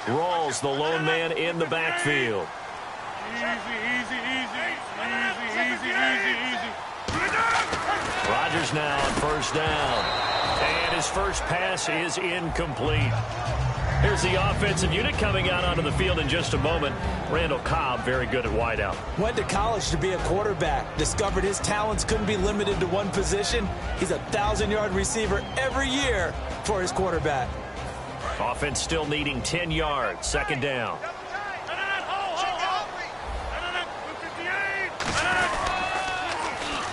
Rawls, the lone man in the backfield. Rodgers now on first down. And his first pass is incomplete. Here's the offensive unit coming out onto the field in just a moment. Randall Cobb, very good at wideout. Went to college to be a quarterback. Discovered his talents couldn't be limited to one position. He's a 1,000-yard receiver every year for his quarterback. Offense still needing 10 yards. Second down.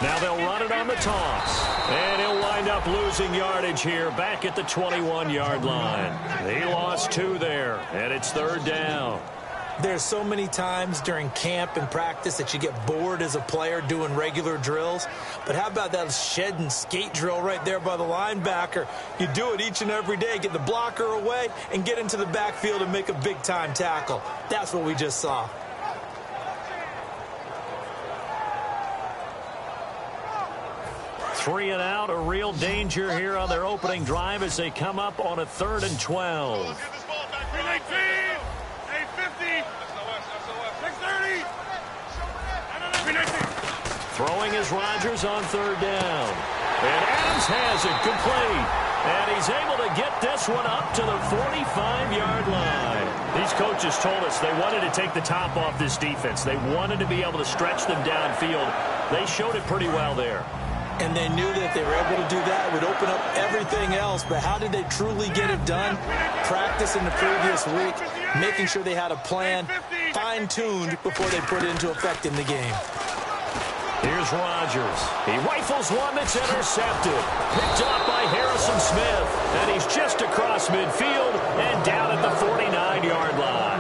Now they'll run it on the toss. And he'll wind up losing yardage here back at the 21-yard line. He lost 2 there, and it's third down. There's so many times during camp and practice that you get bored as a player doing regular drills. But how about that shed and skate drill right there by the linebacker? You do it each and every day. Get the blocker away and get into the backfield and make a big-time tackle. That's what we just saw. Three and out, a real danger here on their opening drive as they come up on a 3rd and 12. Throwing is Rodgers on third down. And Adams has it complete. And he's able to get this one up to the 45-yard line. These coaches told us they wanted to take the top off this defense. They wanted to be able to stretch them downfield. They showed it pretty well there. And they knew that if they were able to do that, it would open up everything else. But how did they truly get it done? Practice in the previous week, making sure they had a plan, fine-tuned before they put it into effect in the game. Here's Rodgers. He rifles one that's intercepted. Picked up by Harrison Smith. And he's just across midfield and down at the 49-yard line.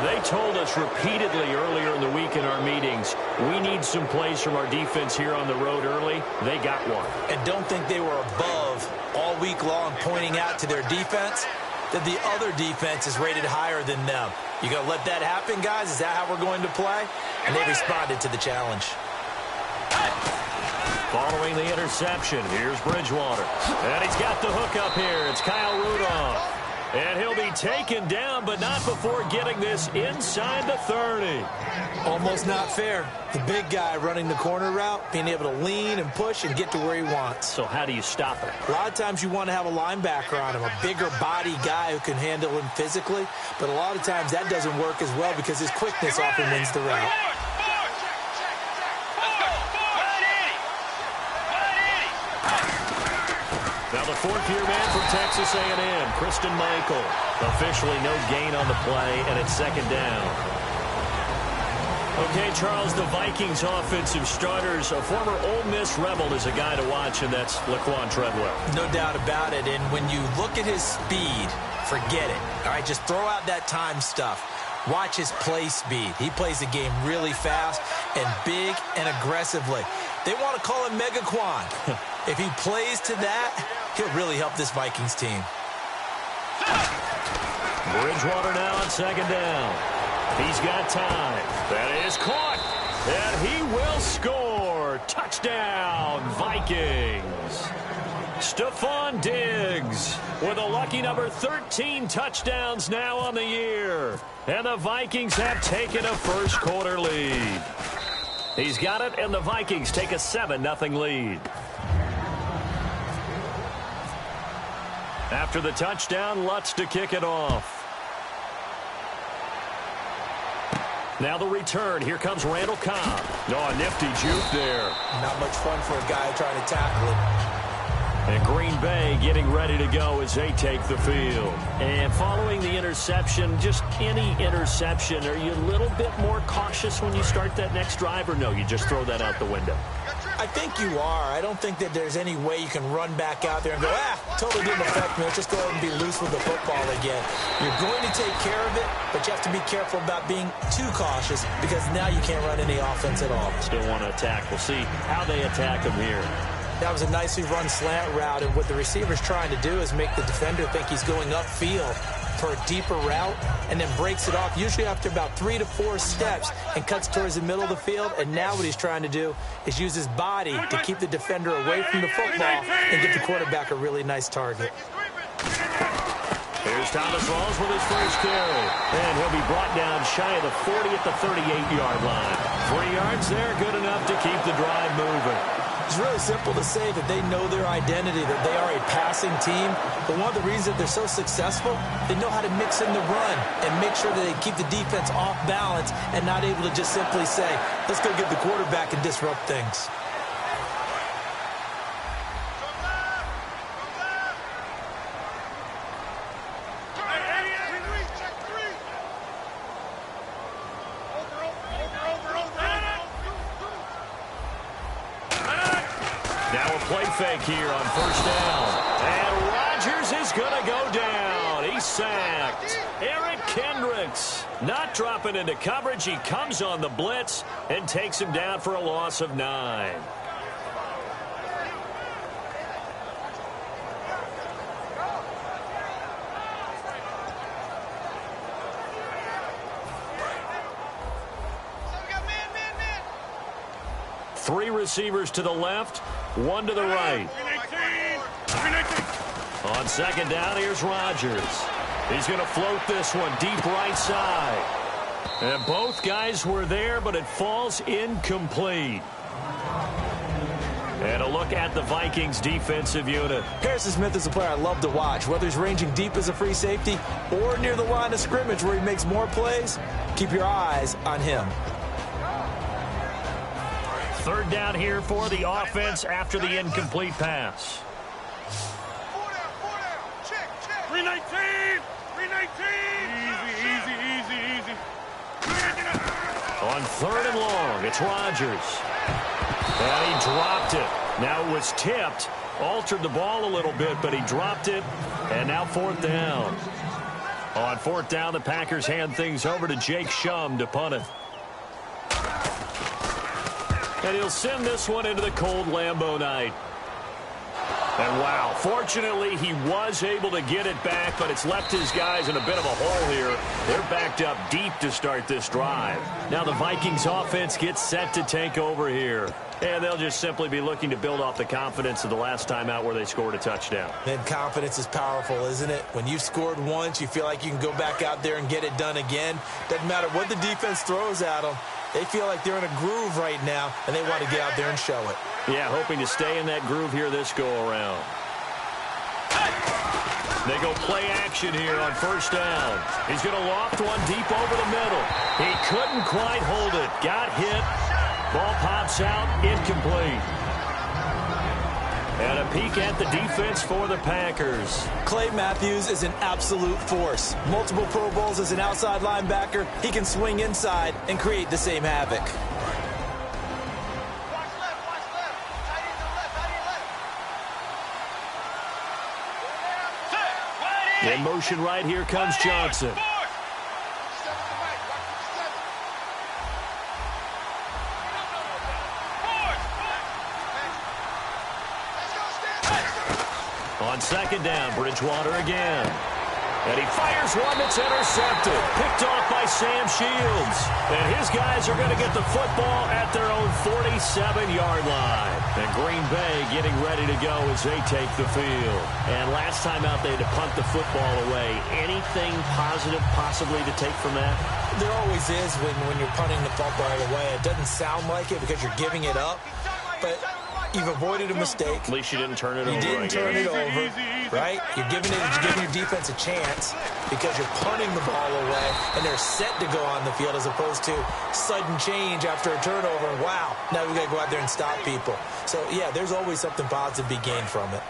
They told us repeatedly earlier in the week in our meetings, we need some plays from our defense here on the road early. They got one. And don't think they were above all week long pointing out to their defense that the other defense is rated higher than them. You going to let that happen, guys? Is that how we're going to play? And they responded to the challenge. Following the interception, here's Bridgewater. And he's got the hook up here. It's Kyle Rudolph. And he'll be taken down, but not before getting this inside the 30. Almost not fair. The big guy running the corner route, being able to lean and push and get to where he wants. So how do you stop it? A lot of times you want to have a linebacker on him, a bigger body guy who can handle him physically. But a lot of times that doesn't work as well because his quickness often wins the route. Now the fourth-year man from Texas A&M, Christine Michael. Officially no gain on the play, and it's second down. Okay, Charles, the Vikings offensive starters, a former Ole Miss Rebel is a guy to watch, and that's Laquan Treadwell. No doubt about it, and when you look at his speed, forget it. All right, just throw out that time stuff. Watch his play speed. He plays the game really fast and big and aggressively. They want to call him Megaquan. If he plays to that, he'll really help this Vikings team. Bridgewater now on second down. He's got time. That is caught. And he will score. Touchdown, Vikings. Stephon Diggs with a lucky number 13 touchdowns now on the year. And the Vikings have taken a first-quarter lead. He's got it, and the Vikings take a 7-0 lead. After the touchdown, Lutz to kick it off. Now the return. Here comes Randall Cobb. Oh, a nifty juke there. Not much fun for a guy trying to tackle him. And Green Bay getting ready to go as they take the field. And following the interception, just any interception, are you a little bit more cautious when you start that next drive, or no, you just throw that out the window? I think you are. I don't think that there's any way you can run back out there and go, totally didn't affect me. Let's just go ahead and be loose with the football again. You're going to take care of it, but you have to be careful about being too cautious because now you can't run any offense at all. Still want to attack. We'll see how they attack him here. That was a nicely run slant route, and what the receiver's trying to do is make the defender think he's going upfield for a deeper route and then breaks it off, usually after about 3 to 4 steps, and cuts towards the middle of the field. And now what he's trying to do is use his body to keep the defender away from the football and get the quarterback a really nice target. Here's Thomas Rawls with his first carry. And he'll be brought down shy of the 40 at the 38-yard line. 3 yards there, good enough to keep the drive moving. It's really simple to say that they know their identity, that they are a passing team. But one of the reasons that they're so successful, they know how to mix in the run and make sure that they keep the defense off balance and not able to just simply say, let's go get the quarterback and disrupt things. Fake here on first down. And Rodgers is going to go down. He's sacked. Eric Kendricks not dropping into coverage. He comes on the blitz and takes him down for a loss of 9. Three receivers to the left, 1 to the right. On second down, here's Rodgers. He's going to float this one deep right side. And both guys were there, but it falls incomplete. And a look at the Vikings defensive unit. Harrison Smith is a player I love to watch. Whether he's ranging deep as a free safety or near the line of scrimmage where he makes more plays, keep your eyes on him. Third down here for the offense after the incomplete pass. 319! 319! Easy. On third and long, it's Rodgers. And he dropped it. Now it was tipped, altered the ball a little bit, but he dropped it. And now fourth down. On fourth down, the Packers hand things over to Jake Shum to punt it. And he'll send this one into the cold Lambeau night. And wow, fortunately he was able to get it back, but it's left his guys in a bit of a hole here. They're backed up deep to start this drive. Now the Vikings offense gets set to take over here. And they'll just simply be looking to build off the confidence of the last time out where they scored a touchdown. And confidence is powerful, isn't it? When you've scored once, you feel like you can go back out there and get it done again. Doesn't matter what the defense throws at them. They feel like they're in a groove right now, and they want to get out there and show it. Yeah, hoping to stay in that groove here this go-around. They go play action here on first down. He's going to loft one deep over the middle. He couldn't quite hold it. Got hit. Ball pops out. Incomplete. And a peek at the defense for the Packers. Clay Matthews is an absolute force. Multiple Pro Bowls as an outside linebacker. He can swing inside and create the same havoc. In motion right here comes Johnson. On second down, Bridgewater again. And he fires one that's intercepted. Picked off by Sam Shields. And his guys are going to get the football at their own 47-yard line. And Green Bay getting ready to go as they take the field. And last time out, they had to punt the football away. Anything positive possibly to take from that? There always is when you're punting the football away. It doesn't sound like it because you're giving it up. But you've avoided a mistake. At least you didn't turn it over. You didn't turn it over, right? You're giving your defense a chance because you're punting the ball away, and they're set to go on the field as opposed to sudden change after a turnover. Wow, now we got to go out there and stop people. So, yeah, there's always something positive to be gained from it.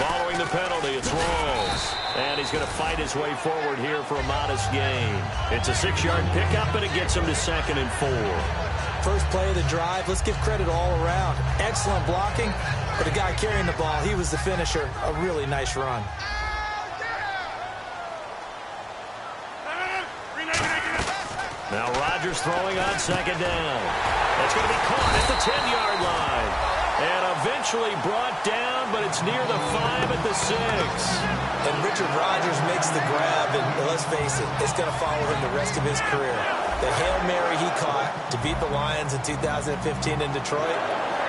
Following the penalty, it's Rawls. And he's going to fight his way forward here for a modest gain. It's a 6-yard pickup, and it gets him to 2nd and 4. First play of the drive, let's give credit all around. Excellent blocking, but the guy carrying the ball, he was the finisher. A really nice run. Now Rodgers throwing on second down. It's going to be caught at the 10-yard line. And eventually brought down, but it's near the 5 at the 6. And Richard Rodgers makes the grab, and let's face it, it's going to follow him the rest of his career. The Hail Mary he caught to beat the Lions in 2015 in Detroit.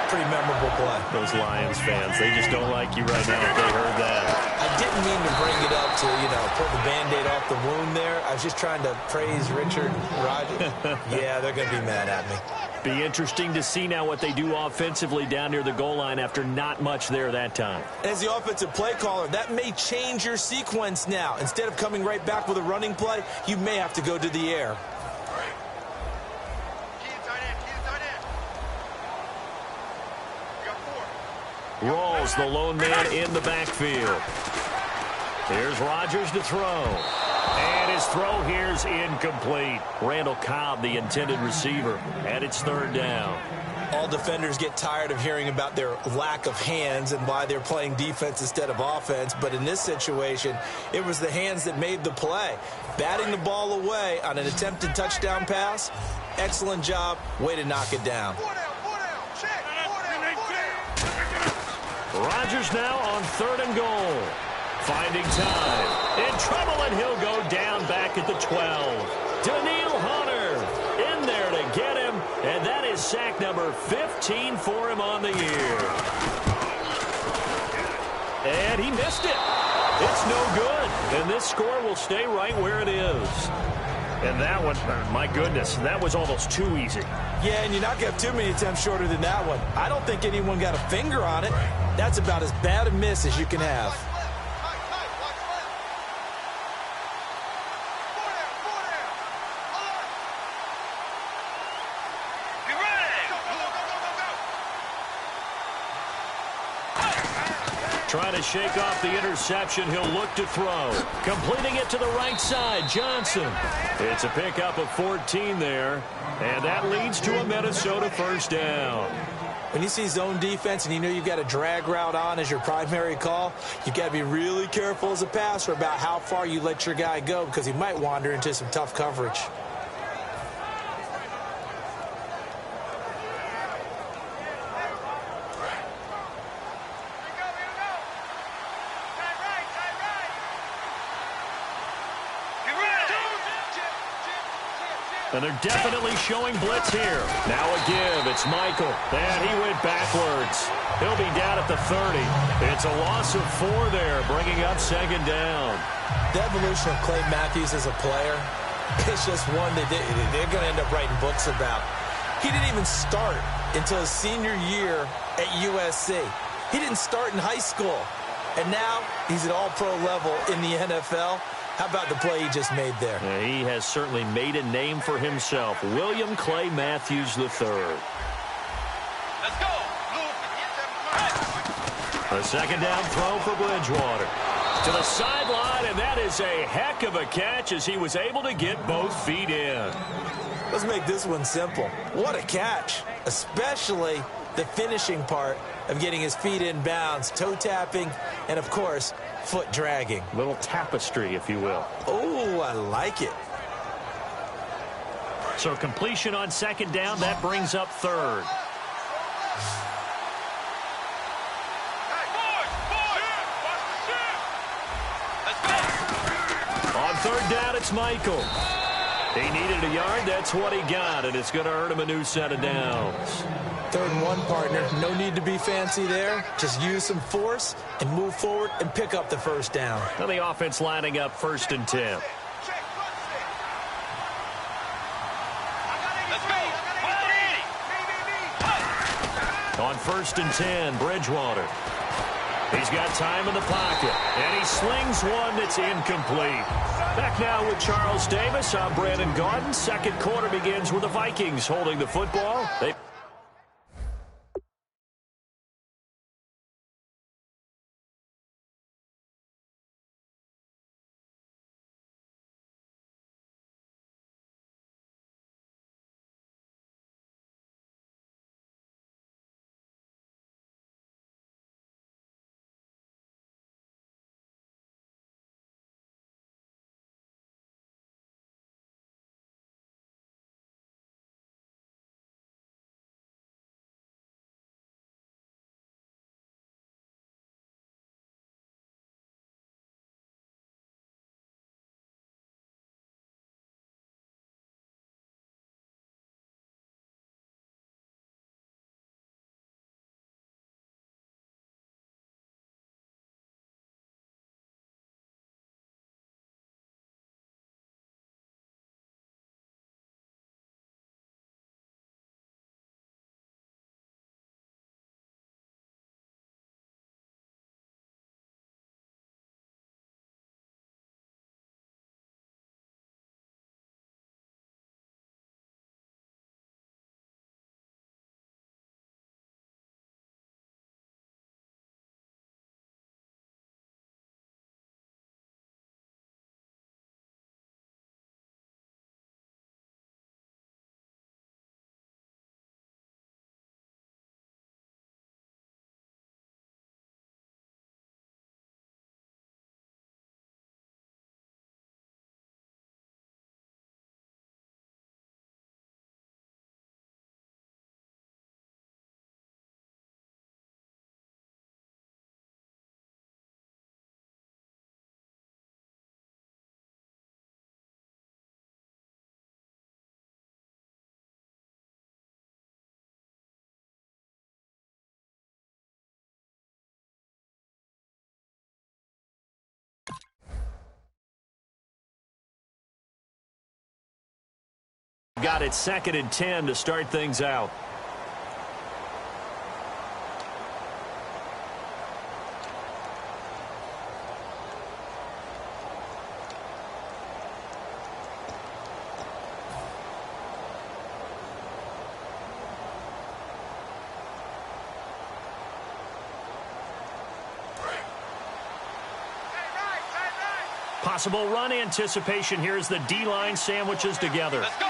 Pretty memorable play. Those Lions fans, they just don't like you right now if they heard that. I didn't mean to bring it up to, pull the Band-Aid off the wound there. I was just trying to praise Richard Rodgers. Yeah, they're going to be mad at me. Be interesting to see now what they do offensively down near the goal line after not much there that time. As the offensive play caller, that may change your sequence now. Instead of coming right back with a running play, you may have to go to the air. Rolls the lone man in the backfield. Here's Rodgers to throw. And his throw here's incomplete. Randall Cobb, the intended receiver, and it's third down. All defenders get tired of hearing about their lack of hands and why they're playing defense instead of offense. But in this situation, it was the hands that made the play. Batting the ball away on an attempted touchdown pass. Excellent job. Way to knock it down. Rodgers now on third and goal. Finding time. In trouble, and he'll go down back at the 12. Daniil Hunter in there to get him, and that is sack number 15 for him on the year. And he missed it. It's no good, and this score will stay right where it is. And that one, my goodness, that was almost too easy. Yeah, and you're not going to have too many attempts shorter than that one. I don't think anyone got a finger on it. That's about as bad a miss as you can have. Trying to shake off the interception. He'll look to throw. Completing it to the right side. Johnson. It's a pickup of 14 there. And that leads to a Minnesota first down. When you see zone defense and you know you've got a drag route on as your primary call, you've got to be really careful as a passer about how far you let your guy go because he might wander into some tough coverage. And they're definitely showing blitz here. Now a give. It's Michael. And he went backwards. He'll be down at the 30. It's a loss of 4 there, bringing up second down. The evolution of Clay Matthews as a player, it's just one that they're going to end up writing books about. He didn't even start until his senior year at USC. He didn't start in high school. And now he's at all-pro level in the NFL. How about the play he just made there? Yeah, he has certainly made a name for himself. William Clay Matthews III. Let's go. A second down throw for Bridgewater. To the sideline, and that is a heck of a catch as he was able to get both feet in. Let's make this one simple. What a catch, especially the finishing part of getting his feet in bounds, toe tapping, and, of course, foot dragging. Little tapestry, if you will. Oh, I like it. So completion on second down, that brings up third. On third down, it's Michael. He needed a yard. That's what he got, and it's going to earn him a new set of downs. 3rd and 1, partner. No need to be fancy there. Just use some force and move forward and pick up the first down. Now the offense lining up 1st and 10. Let's go. On 1st and 10, Bridgewater. He's got time in the pocket, and he slings one that's incomplete. Back now with Charles Davis. I'm Brandon Gaudin. Second quarter begins with the Vikings holding the football. Got it 2nd and 10 to start things out. Possible run anticipation here as the D-line sandwiches together. Let's go.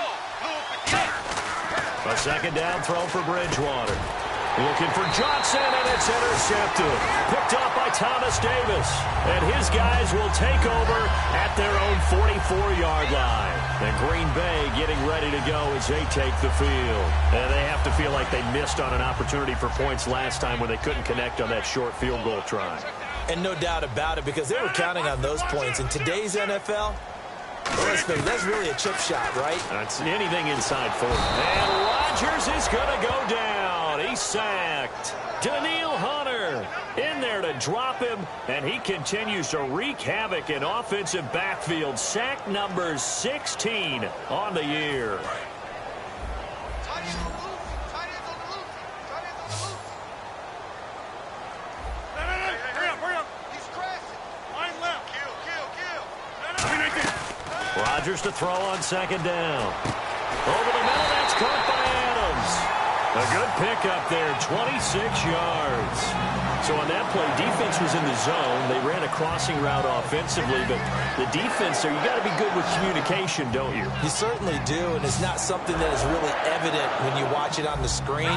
A 2nd down throw for Bridgewater. Looking for Johnson, and it's intercepted. Picked up by Thomas Davis. And his guys will take over at their own 44-yard line. And Green Bay getting ready to go as they take the field. And they have to feel like they missed on an opportunity for points last time when they couldn't connect on that short field goal try. And no doubt about it, because they were counting on those points. In today's NFL, that's really a chip shot, right? That's anything inside 40. And Rodgers is going to go down. He's sacked. Daniil Hunter in there to drop him, and he continues to wreak havoc in offensive backfield. Sack number 16 on the year. Rodgers to throw on 2nd down. Over the middle, that's caught by Adams. A good pickup there, 26 yards. So on that play, defense was in the zone. They ran a crossing route offensively, but the defense there, you got to be good with communication, don't you? You certainly do, and it's not something that is really evident when you watch it on the screen.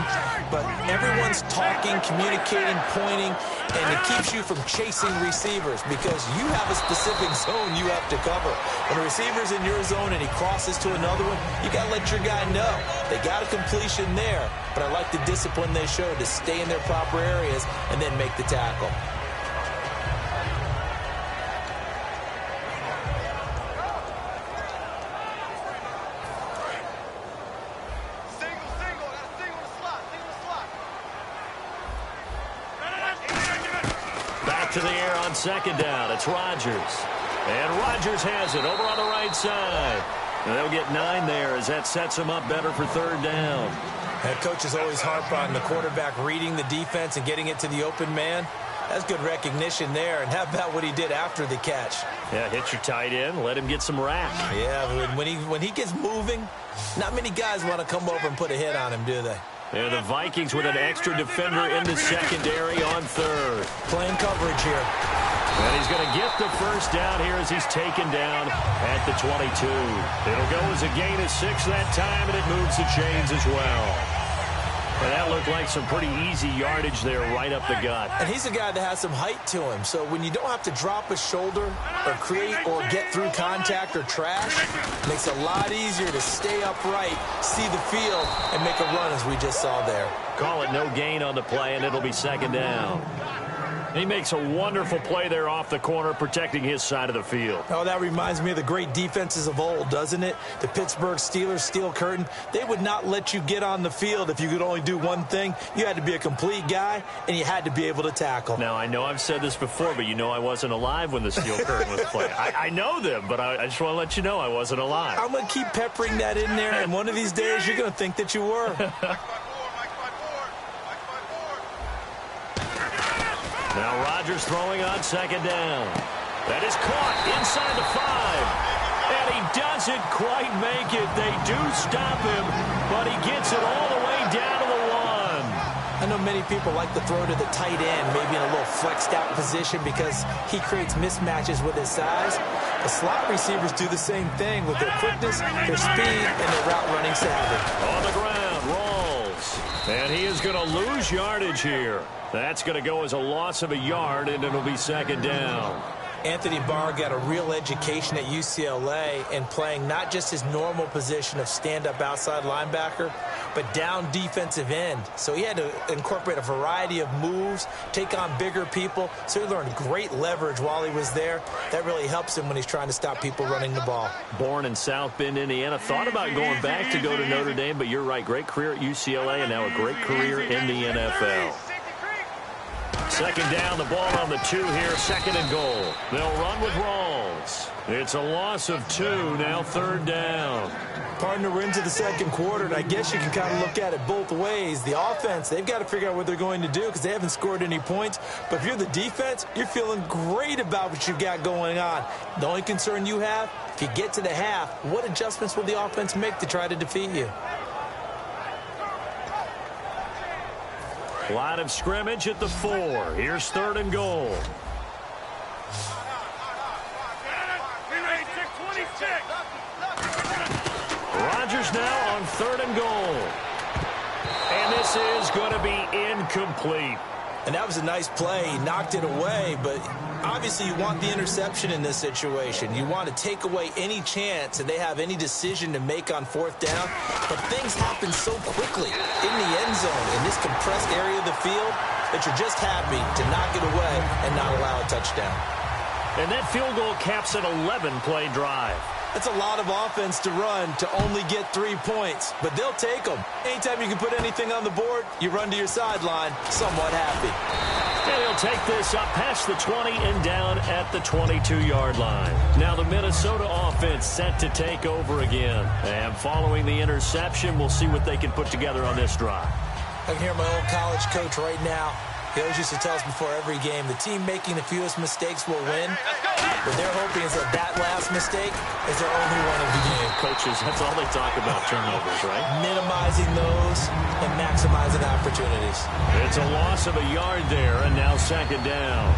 But everyone's talking, communicating, pointing, and it keeps you from chasing receivers because you have a specific zone you have to cover. When a receiver's in your zone and he crosses to another one, you got to let your guy know. They got a completion there, but I like the discipline they showed to stay in their proper areas and then make the tackle. Back to the air on 2nd down. It's Rodgers. And Rodgers has it over on the right side. And they'll get 9 there as that sets them up better for 3rd down. Head coaches always harp on the quarterback reading the defense and getting it to the open man. That's good recognition there. And how about what he did after the catch? Yeah, hit your tight end, let him get some rack. Yeah, when he gets moving, not many guys want to come over and put a hit on him, do they? And the Vikings with an extra defender in the secondary on 3rd. Playing coverage here. And he's going to get the 1st down here as he's taken down at the 22. It'll go as a gain of 6 that time, and it moves the chains as well. And that looked like some pretty easy yardage there right up the gut. And he's a guy that has some height to him. So when you don't have to drop a shoulder or create or get through contact or trash, it makes it a lot easier to stay upright, see the field, and make a run as we just saw there. Call it no gain on the play, and it'll be 2nd down. He makes a wonderful play there off the corner, protecting his side of the field. Oh, that reminds me of the great defenses of old, doesn't it? The Pittsburgh Steelers, Steel Curtain, they would not let you get on the field if you could only do one thing. You had to be a complete guy, and you had to be able to tackle. Now, I know I've said this before, but you know I wasn't alive when the Steel Curtain was played. I know them, but I just want to let you know I wasn't alive. I'm going to keep peppering that in there, and one of these days you're going to think that you were. Now Rodgers throwing on 2nd down. That is caught inside the 5. And he doesn't quite make it. They do stop him, but he gets it all the way down to the 1. I know many people like to throw to the tight end, maybe in a little flexed out position because he creates mismatches with his size. The slot receivers do the same thing with their quickness, their speed, and their route running savvy. On the ground, rolls. And he is going to lose yardage here. That's going to go as a loss of a yard, and it'll be 2nd down. Anthony Barr got a real education at UCLA in playing not just his normal position of stand-up outside linebacker, but down defensive end. So he had to incorporate a variety of moves, take on bigger people. So he learned great leverage while he was there. That really helps him when he's trying to stop people running the ball. Born in South Bend, Indiana. Thought about going back to go to Notre Dame, but you're right. Great career at UCLA and now a great career in the NFL. Second down, the ball on the 2 here, second and goal. They'll run with Rawls. It's a loss of 2, now third down. Partner, we're into the second quarter, and I guess you can kind of look at it both ways. The offense, they've got to figure out what they're going to do because they haven't scored any points. But if you're the defense, you're feeling great about what you've got going on. The only concern you have, if you get to the half, what adjustments will the offense make to try to defeat you? Line of scrimmage at the 4. Here's third and goal. Rodgers now on third and goal. And this is going to be incomplete. And that was a nice play. He knocked it away, but obviously you want the interception in this situation. You want to take away any chance that they have any decision to make on fourth down. But things happen so quickly in the end zone, in this compressed area of the field, that you're just happy to knock it away and not allow a touchdown. And that field goal caps an 11-play drive. That's a lot of offense to run to only get 3 points, but they'll take them. Anytime you can put anything on the board, you run to your sideline somewhat happy. And he'll take this up past the 20 and down at the 22-yard line. Now the Minnesota offense set to take over again. And following the interception, we'll see what they can put together on this drive. I can hear my old college coach right now. He always used to tell us before every game, the team making the fewest mistakes will win. What they're hoping is that last mistake is their only one of the game. Coaches, that's all they talk about, turnovers, right? Minimizing those and maximizing opportunities. It's a loss of a yard there, and now second down.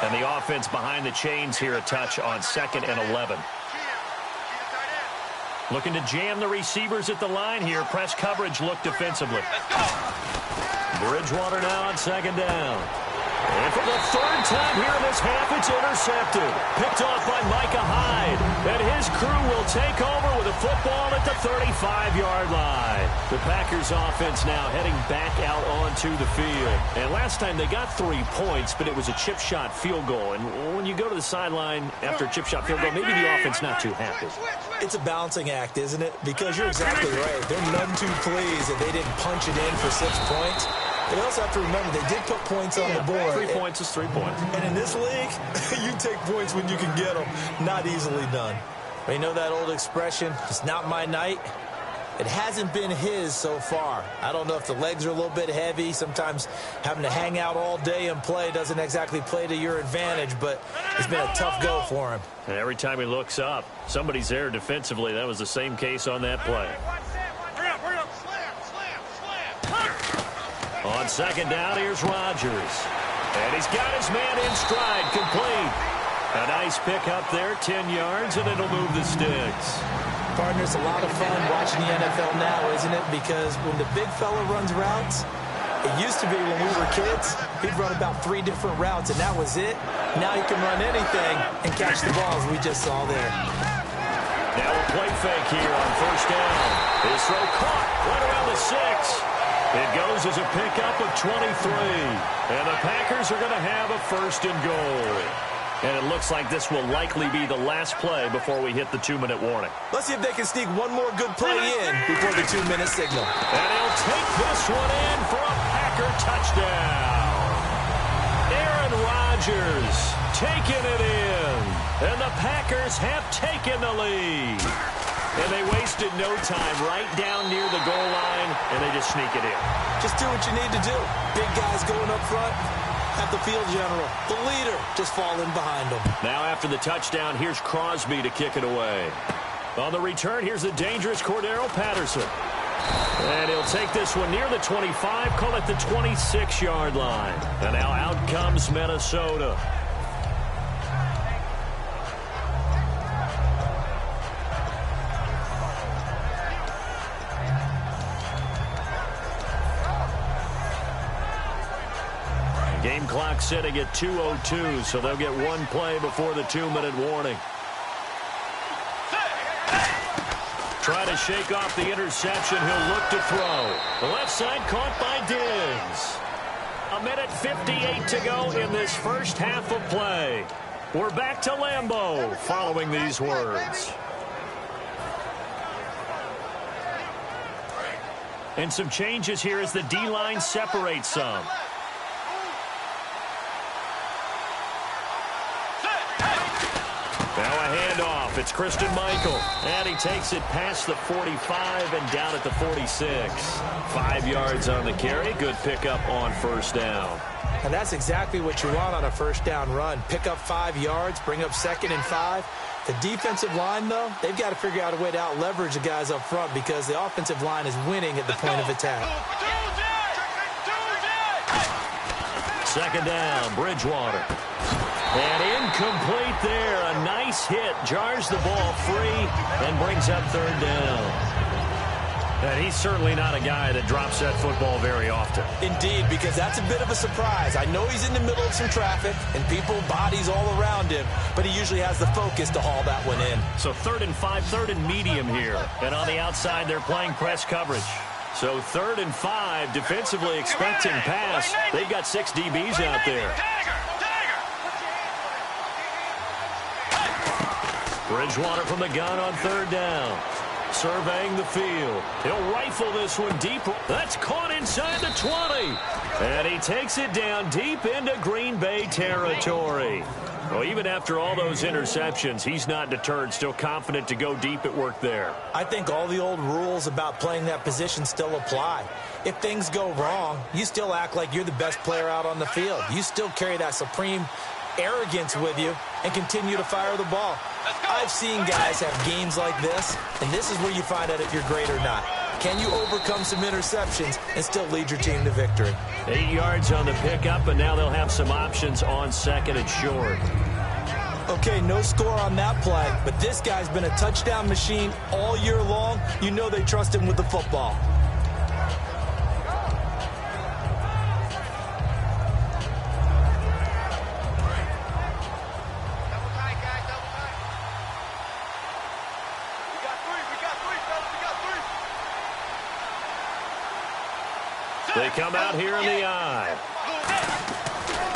And the offense behind the chains here, a touch on second and 11. Looking to jam the receivers at the line here. Press coverage look defensively. Bridgewater now on second down. And for the third time here in this half, it's intercepted. Picked off by Micah Hyde. And his crew will take over with a football at the 35-yard line. The Packers offense now heading back out onto the field. And last time they got 3 points, but it was a chip shot field goal. And when you go to the sideline after a chip shot field goal, maybe the offense not too happy. It's a balancing act, isn't it? Because you're exactly right. They're none too pleased that they didn't punch it in for 6 points. They also have to remember they did put points on the board. 3 points is 3 points. And in this league, you take points when you can get them. Not easily done. But you know that old expression, it's not my night? It hasn't been his so far. I don't know if the legs are a little bit heavy. Sometimes having to hang out all day and play doesn't exactly play to your advantage, but it's been a tough go for him. And every time he looks up, somebody's there defensively. That was the same case on that play. On second down, here's Rodgers. And he's got his man in stride, complete. A nice pick up there, 10 yards, and it'll move the sticks. Partner, it's a lot of fun watching the NFL now, isn't it? Because when the big fella runs routes, it used to be when we were kids, he'd run about 3 different routes, and that was it. Now he can run anything and catch the balls we just saw there. Now a play fake here on first down. His throw caught right around the 6. It goes as a pickup of 23. And the Packers are going to have a first and goal. And it looks like this will likely be the last play before we hit the 2-minute warning. Let's see if they can sneak one more good play in before the 2-minute signal. And he'll take this one in for a Packer touchdown. Aaron Rodgers taking it in. And the Packers have taken the lead. And they wasted no time right down near the goal line, and they just sneak it in. Just do what you need to do. Big guys going up front. Have the field general, the leader, just fall in behind them. Now after the touchdown, here's Crosby to kick it away. On the return, here's the dangerous Cordero Patterson. And he'll take this one near the 25, call it the 26-yard line. And now out comes Minnesota. Game clock sitting at 2:02, so they'll get one play before the 2-minute warning. Try to shake off the interception. He'll look to throw. The left side caught by Diggs. A minute 58 to go in this first half of play. We're back to Lambeau following these words. And some changes here as the D-line separates some. Now a handoff. It's Christian Michael. And he takes it past the 45 and down at the 46. 5 yards on the carry. Good pickup on first down. And that's exactly what you want on a first down run. Pick up 5 yards, bring up 2nd and 5. The defensive line, though, they've got to figure out a way to out-leverage the guys up front because the offensive line is winning at the point of attack. 2nd down, Bridgewater. And incomplete there. A nice hit. Jars the ball free and brings up 3rd down. And he's certainly not a guy that drops that football very often. Indeed, because that's a bit of a surprise. I know he's in the middle of some traffic and people, bodies all around him, but he usually has the focus to haul that one in. So 3rd and 5, 3rd and medium here. And on the outside, they're playing press coverage. So 3rd and 5, defensively expecting pass. They've got 6 DBs out there. Bridgewater from the gun on 3rd down. Surveying the field. He'll rifle this one deep. That's caught inside the 20. And he takes it down deep into Green Bay territory. Well, even after all those interceptions, he's not deterred, still confident to go deep at work there. I think all the old rules about playing that position still apply. If things go wrong, you still act like you're the best player out on the field. You still carry that supreme arrogance with you and continue to fire the ball. I've seen guys have games like this, and this is where you find out if you're great or not. Can you overcome some interceptions and still lead your team to victory? 8 yards on the pickup, and now they'll have some options on 2nd and short. Okay, no score on that play, but this guy's been a touchdown machine all year long. You know they trust him with the football. They come out here in the eye.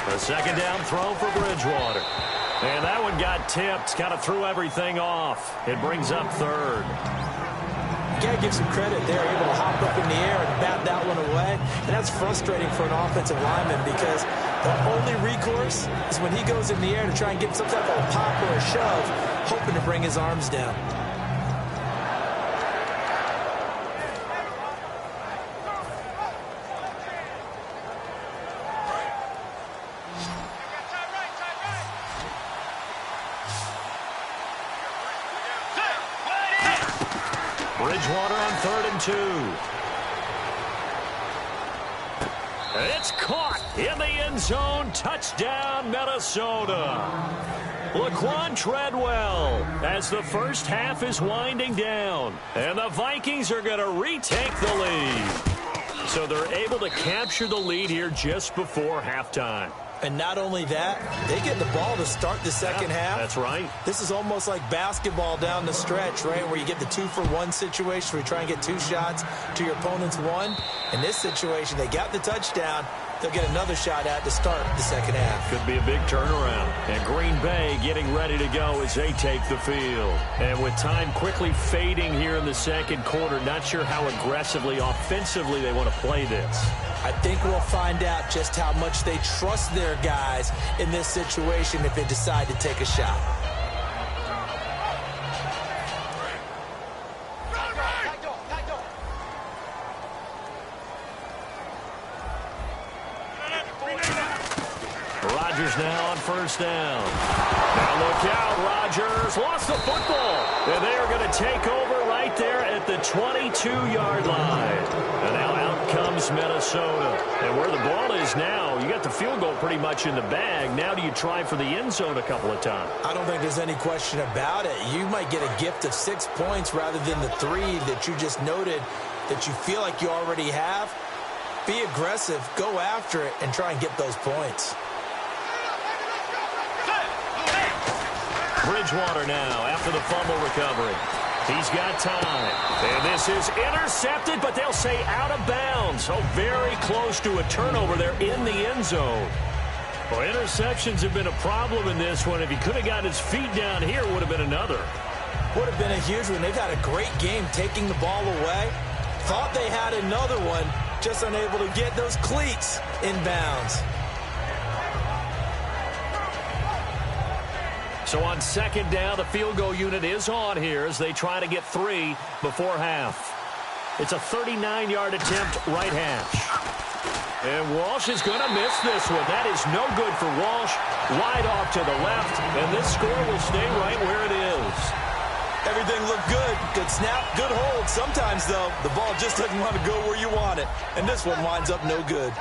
A 2nd down throw for Bridgewater. And that one got tipped, kind of threw everything off. It brings up 3rd. You got to give some credit. They're able to hop up in the air and bat that one away. And that's frustrating for an offensive lineman because the only recourse is when he goes in the air to try and get some type of a pop or a shove, hoping to bring his arms down. Bridgewater on 3rd and 2. It's caught in the end zone. Touchdown, Minnesota. Laquan Treadwell as the first half is winding down. And the Vikings are going to retake the lead. So they're able to capture the lead here just before halftime. And not only that, they get the ball to start the second half. That's right. This is almost like basketball down the stretch, right, where you get the 2-for-1 situation where you try and get 2 shots to your opponent's 1. In this situation, they got the touchdown. They'll get another shot at to start the second half. Could be a big turnaround. And Green Bay getting ready to go as they take the field. And with time quickly fading here in the second quarter, not sure how aggressively, offensively they want to play this. I think we'll find out just how much they trust their guys in this situation if they decide to take a shot. Rodgers now on first down. Now look out, Rodgers lost the football. And they are going to take over right there at the 22-yard line. And now out comes Minnesota. And where the ball is now, you got the field goal pretty much in the bag. Now do you try for the end zone a couple of times? I don't think there's any question about it. You might get a gift of 6 points rather than the 3 that you just noted that you feel like you already have. Be aggressive, go after it, and try and get those points. Bridgewater now after the fumble recovery. He's got time. And This is intercepted, but they'll say out of bounds. So very close to a turnover there in the end zone. Well, interceptions have been a problem in this one. If he could have got his feet down here, it would have been another. Would have been a huge one. They've had a great game taking the ball away. Thought they had another one, just unable to get those cleats in bounds. So on second down, the field goal unit is on here as they try to get 3 before half. It's a 39-yard attempt right hash. And Walsh is going to miss this one. That is no good for Walsh. Wide off to the left, and this score will stay right where it is. Everything looked good. Good snap, good hold. Sometimes, though, the ball just doesn't want to go where you want it. And this one winds up no good.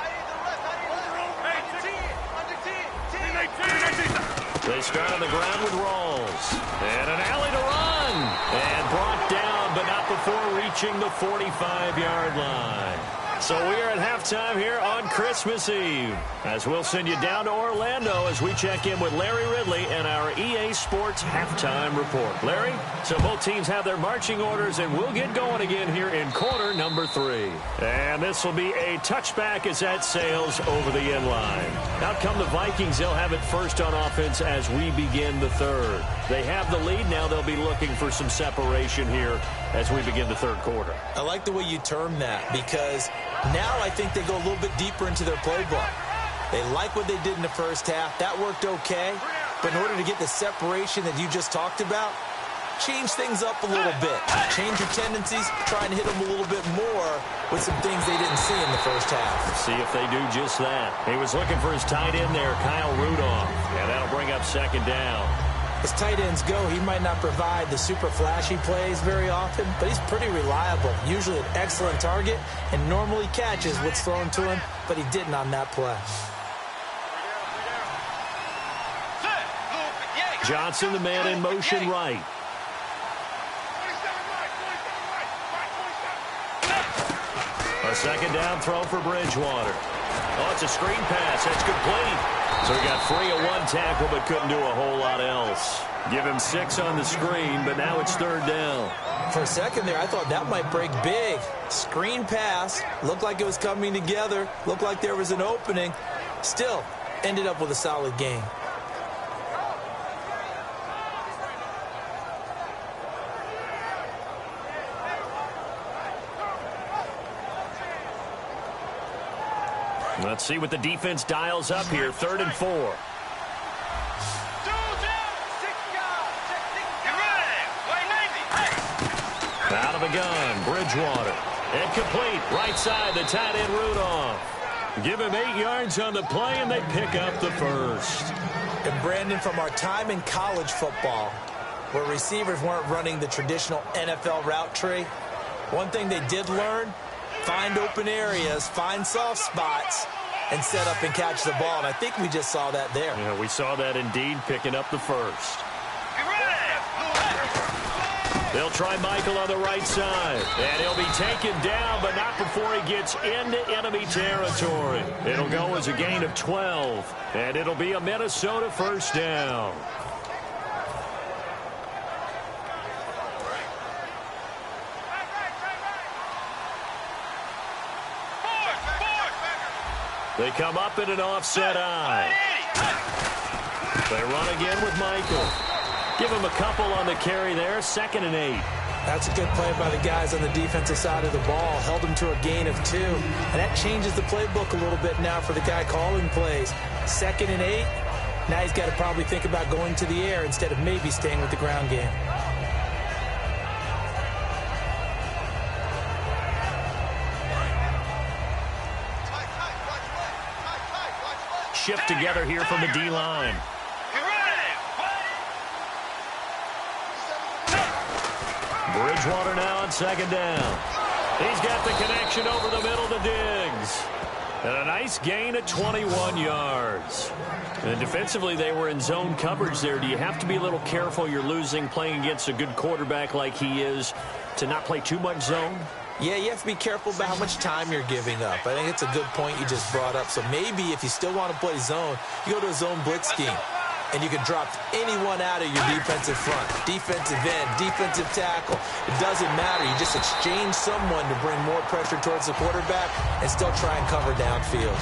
They start on the ground with Rawls. And an alley to run. And brought down, but not before reaching the 45-yard line. So we are at halftime here on Christmas Eve, as we'll send you down to Orlando as we check in with Larry Ridley and our EA Sports Halftime Report. Larry, so both teams have their marching orders, and we'll get going again here in quarter number 3. And this will be a touchback as that sails over the end line. Out come the Vikings. They'll have it first on offense as we begin the third. They have the lead. Now they'll be looking for some separation here as we begin the third quarter. I like the way you term that, because now I think they go a little bit deeper into their playbook. They like what they did in the first half. That worked okay. But in order to get the separation that you just talked about, change things up a little bit. Change your tendencies, try and hit them a little bit more with some things they didn't see in the first half. Let's see if they do just that. He was looking for his tight end there, Kyle Rudolph. And that'll bring up second down. As tight ends go, he might not provide the super flashy plays very often, but he's pretty reliable. Usually an excellent target and normally catches what's thrown to him, but he didn't on that play. Johnson, the man in motion right. A second down throw for Bridgewater. Oh, it's a screen pass. That's complete. So he got free of one tackle but couldn't do a whole lot else. Give him 6 on the screen, but now it's third down. For a second there, I thought that might break big. Screen pass. Looked like it was coming together. Looked like there was an opening. Still, ended up with a solid game. Let's see what the defense dials up here. 3rd and 4. Out of the gun, Bridgewater. Incomplete, right side, the tight end Rudolph. Give him 8 yards on the play, and they pick up the first. And Brandon, from our time in college football, where receivers weren't running the traditional NFL route tree, one thing they did learn, find open areas, find soft spots, and set up and catch the ball. And I think we just saw that there. Yeah, we saw that indeed, picking up the first. They'll try Michael on the right side. And he'll be taken down, but not before he gets into enemy territory. It'll go as a gain of 12. And it'll be a Minnesota first down. They come up in an offset eye. They run again with Michael. Give him a couple on the carry there. 2nd and 8. That's a good play by the guys on the defensive side of the ball. Held him to a gain of 2. And that changes the playbook a little bit now for the guy calling plays. 2nd and 8. Now he's got to probably think about going to the air instead of maybe staying with the ground game. Shift together here from the D-line. Bridgewater now on 2nd down. He's got the connection over the middle to Diggs. And a nice gain at 21 yards. And defensively, they were in zone coverage there. Do you have to be a little careful? You're losing playing against a good quarterback like he is to not play too much zone? Yeah, you have to be careful about how much time you're giving up. I think it's a good point you just brought up. So maybe if you still want to play zone, you go to a zone blitz scheme. and you can drop anyone out of your defensive front, defensive end, defensive tackle. It doesn't matter. You just exchange someone to bring more pressure towards the quarterback and still try and cover downfield.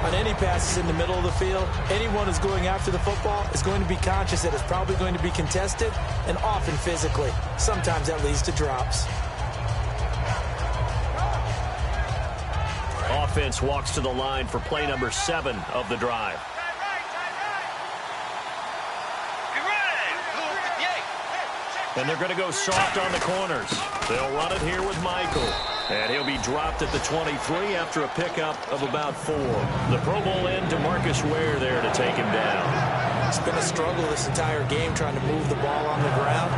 On any passes in the middle of the field, anyone who's going after the football is going to be conscious that it's probably going to be contested and often physically. Sometimes that leads to drops. Offense walks to the line for play number 7 of the drive. And they're going to go soft on the corners. They'll run it here with Michael. And he'll be dropped at the 23 after a pickup of about 4. The Pro Bowl end to Marcus Ware there to take him down. It's been a struggle this entire game trying to move the ball on the ground.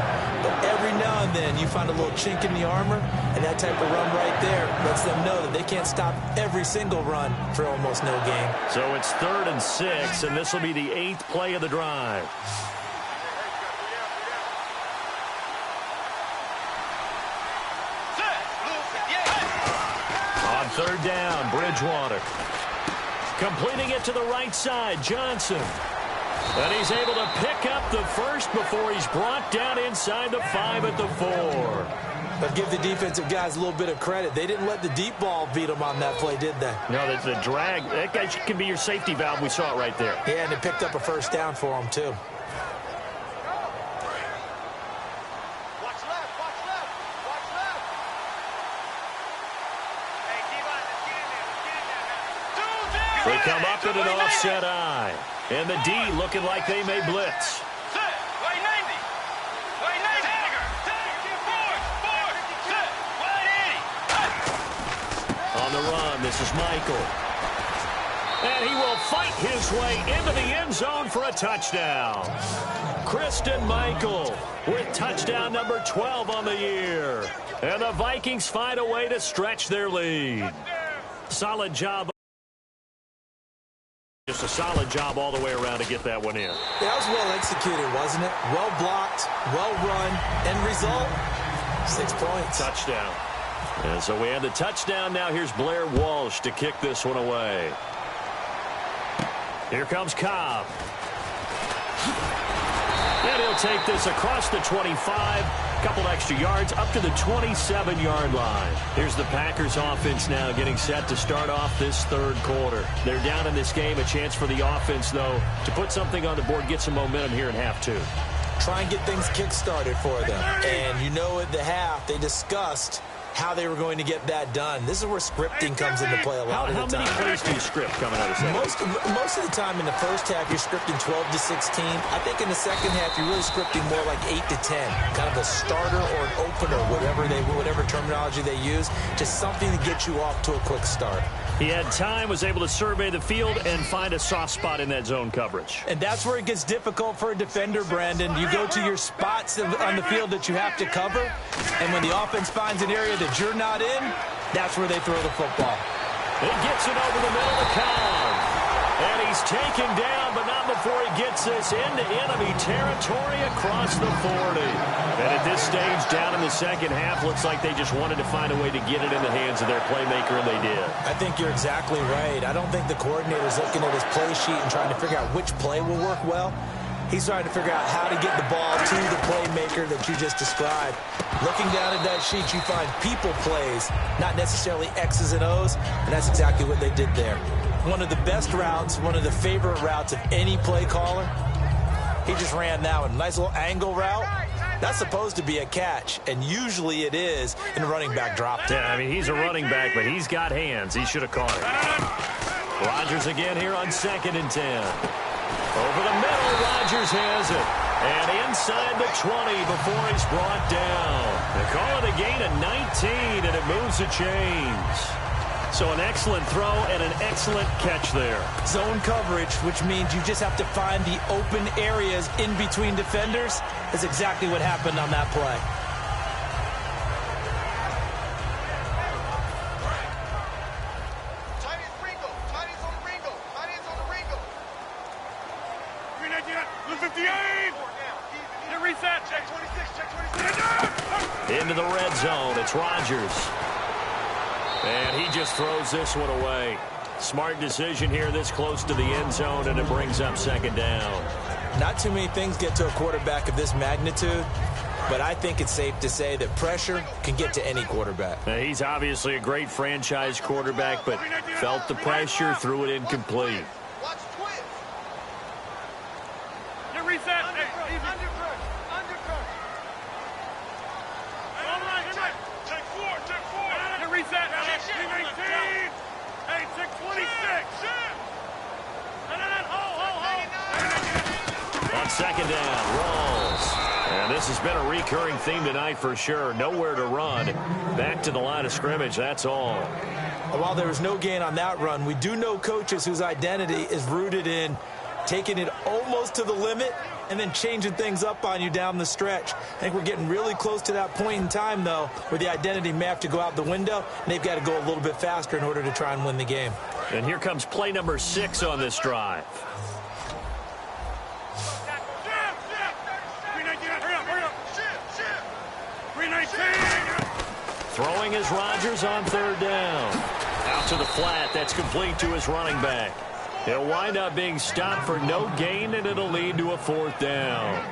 But every now and then you find a little chink in the armor, and that type of run right there lets them know that they can't stop every single run for almost no gain. So it's 3rd and 6, and this will be the 8th play of the drive. On 3rd down, Bridgewater. Completing it to the right side, Johnson. And he's able to pick up the first before he's brought down inside the 5 at the 4. But give the defensive guys a little bit of credit. They didn't let the deep ball beat them on that play, did they? No, the drag, that guy can be your safety valve. We saw it right there. Yeah, and they picked up a first down for him, too. They come up at an offset eye. And the D looking like they may blitz. On the run, this is Michael. And he will fight his way into the end zone for a touchdown. Christian Michael with touchdown number 12 on the year. And the Vikings find a way to stretch their lead. Solid job. Just a solid job all the way around to get that one in. That was well executed, wasn't it? Well blocked, well run, end result, 6 points. Touchdown. And so we have the touchdown. Now here's Blair Walsh to kick this one away. Here comes Cobb. And he'll take this across the 25. Couple extra yards up to the 27-yard line. Here's the Packers offense now getting set to start off this 3rd quarter. They're down in this game. A chance for the offense, though, to put something on the board, get some momentum here in half 2. Try and get things kick-started for them. And you know at the half they discussed how they were going to get that done. This is where scripting comes into play a lot of the time. How many plays do you script coming out of second? Most of the time in the first half, you're scripting 12 to 16. I think in the second half, you're really scripting more like 8 to 10. Kind of a starter or an opener, whatever terminology they use. Just something to get you off to a quick start. He had time, was able to survey the field and find a soft spot in that zone coverage. And that's where it gets difficult for a defender, Brandon. You go to your spots on the field that you have to cover, and when the offense finds an area that you're not in, that's where they throw the football. He gets it over the middle of Cobb. And he's taken down, but not before he gets this into enemy territory across the 40. And at this stage, down in the second half, looks like they just wanted to find a way to get it in the hands of their playmaker, and they did. I think you're exactly right. I don't think the coordinator's looking at his play sheet and trying to figure out which play will work well. He's trying to figure out how to get the ball to the playmaker that you just described. Looking down at that sheet, you find people plays, not necessarily X's and O's, and that's exactly what they did there. One of the best routes, one of the favorite routes of any play caller. He just ran that one. Nice little angle route. That's supposed to be a catch, and usually it is, and the running back dropped it. Yeah, I mean, he's a running back, but he's got hands. He should have caught it. Rodgers again here on 2nd and 10. Over the middle, Rodgers has it. And inside the 20 before he's brought down. They call it a gain of 19, and it moves the chains. So an excellent throw and an excellent catch there. Zone coverage, which means you just have to find the open areas in between defenders. That's exactly what happened on that play. Into the red zone, it's Rodgers. And he just throws this one away. Smart decision here this close to the end zone, and it brings up 2nd down. Not too many things get to a quarterback of this magnitude, but I think it's safe to say that pressure can get to any quarterback. Now, he's obviously a great franchise quarterback, but felt the pressure, threw it incomplete. Watch twist. You reset. Undercut. All right. Take four. You reset. T19. Hey, take 26. On second down, rolls. And this has been a recurring theme tonight for sure. Nowhere to run. Back to the line of scrimmage, that's all. While there was no gain on that run, we do know coaches whose identity is rooted in taking it almost to the limit and then changing things up on you down the stretch. I think we're getting really close to that point in time, though, where the identity may have to go out the window, and they've got to go a little bit faster in order to try and win the game. And here comes play number 6 on this drive. Throwing is Rodgers on third down. Out to the flat. That's complete to his running back. He'll wind up being stopped for no gain, and it'll lead to a 4th down.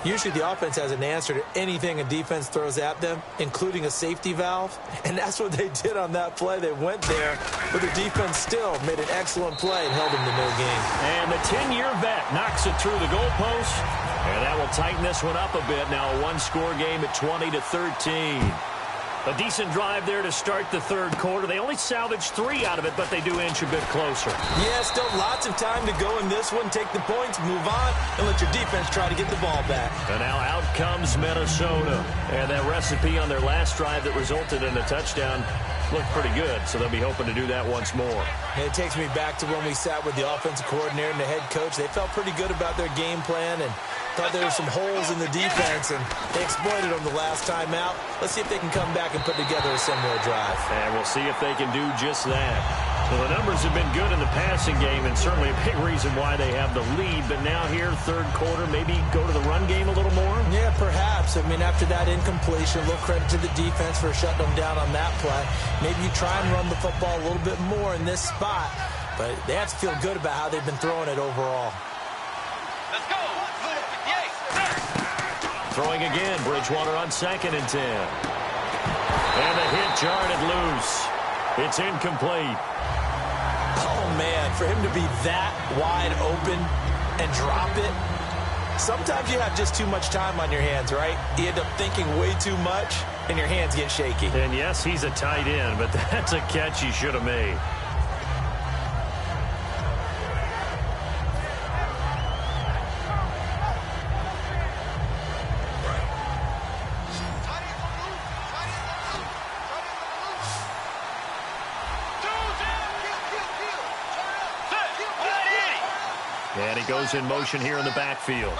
Usually the offense has an answer to anything a defense throws at them, including a safety valve. And that's what they did on that play. They went there, but the defense still made an excellent play and held them to no gain. And the 10-year vet knocks it through the goalpost. And that will tighten this one up a bit. Now a one-score game at 20-13. A decent drive there to start the third quarter. They only salvaged 3 out of it, but they do inch a bit closer. Yeah, still lots of time to go in this one. Take the points, move on, and let your defense try to get the ball back. And now out comes Minnesota. And that recipe on their last drive that resulted in a touchdown looked pretty good, so they'll be hoping to do that once more. And it takes me back to when we sat with the offensive coordinator and the head coach. They felt pretty good about their game plan and thought there were some holes in the defense, and they exploited them the last time out. Let's see if they can come back and put together a similar drive. And we'll see if they can do just that. Well, the numbers have been good in the passing game, and certainly a big reason why they have the lead. But now here, third quarter, maybe go to the run game a little more? Yeah, perhaps. I mean, after that incompletion, a little credit to the defense for shutting them down on that play. Maybe you try and run the football a little bit more in this spot, but they have to feel good about how they've been throwing it overall. Let's go. Throwing again, Bridgewater on 2nd and 10. And the hit jarred it loose. It's incomplete. Oh, man, for him to be that wide open and drop it, sometimes you have just too much time on your hands, right? You end up thinking way too much, and your hands get shaky. And, yes, he's a tight end, but that's a catch he should have made. And he goes in motion here in the backfield.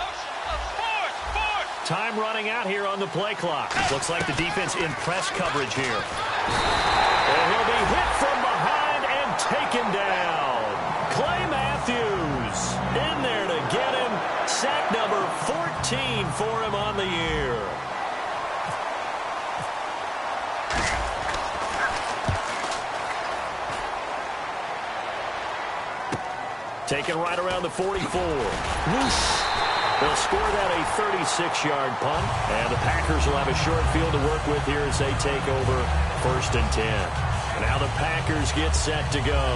Time running out here on the play clock. Looks like the defense in press coverage here. And he'll be hit from behind and taken down. Clay Matthews in there to get him. Sack number 14 for him on the year. Taken right around the 44. Whoosh. They'll score that a 36-yard punt. And the Packers will have a short field to work with here as they take over 1st and 10. Now the Packers get set to go.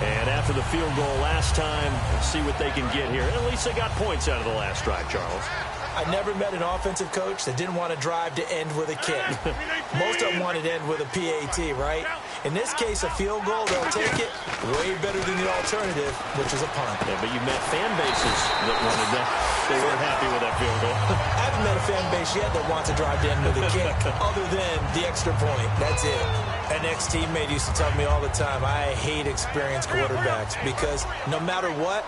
And after the field goal last time, we'll see what they can get here. At least they got points out of the last drive, Charles. I never met an offensive coach that didn't want to drive to end with a kick. Most of them wanted to end with a PAT, right? In this case, a field goal, they'll take it way better than the alternative, which is a punt. Yeah, but you've met fan bases that wanted that. They weren't happy with that field goal. I haven't met a fan base yet that wants to drive to end with a kick other than the extra point. That's it. An ex-teammate used to tell me all the time, I hate experienced quarterbacks because no matter what,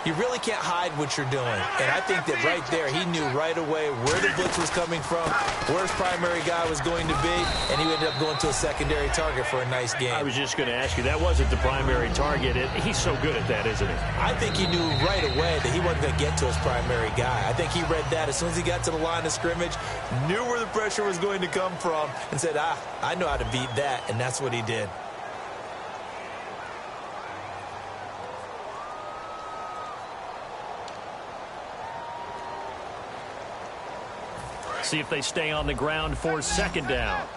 you really can't hide what you're doing. And I think that right there, he knew right away where the blitz was coming from, where his primary guy was going to be, and he ended up going to a secondary target for a nice game. I was just going to ask you, that wasn't the primary target. He's so good at that, isn't he? I think he knew right away that he wasn't going to get to his primary guy. I think he read that as soon as he got to the line of scrimmage, knew where the pressure was going to come from, and said, I know how to beat that, and that's what he did. See if they stay on the ground for second down.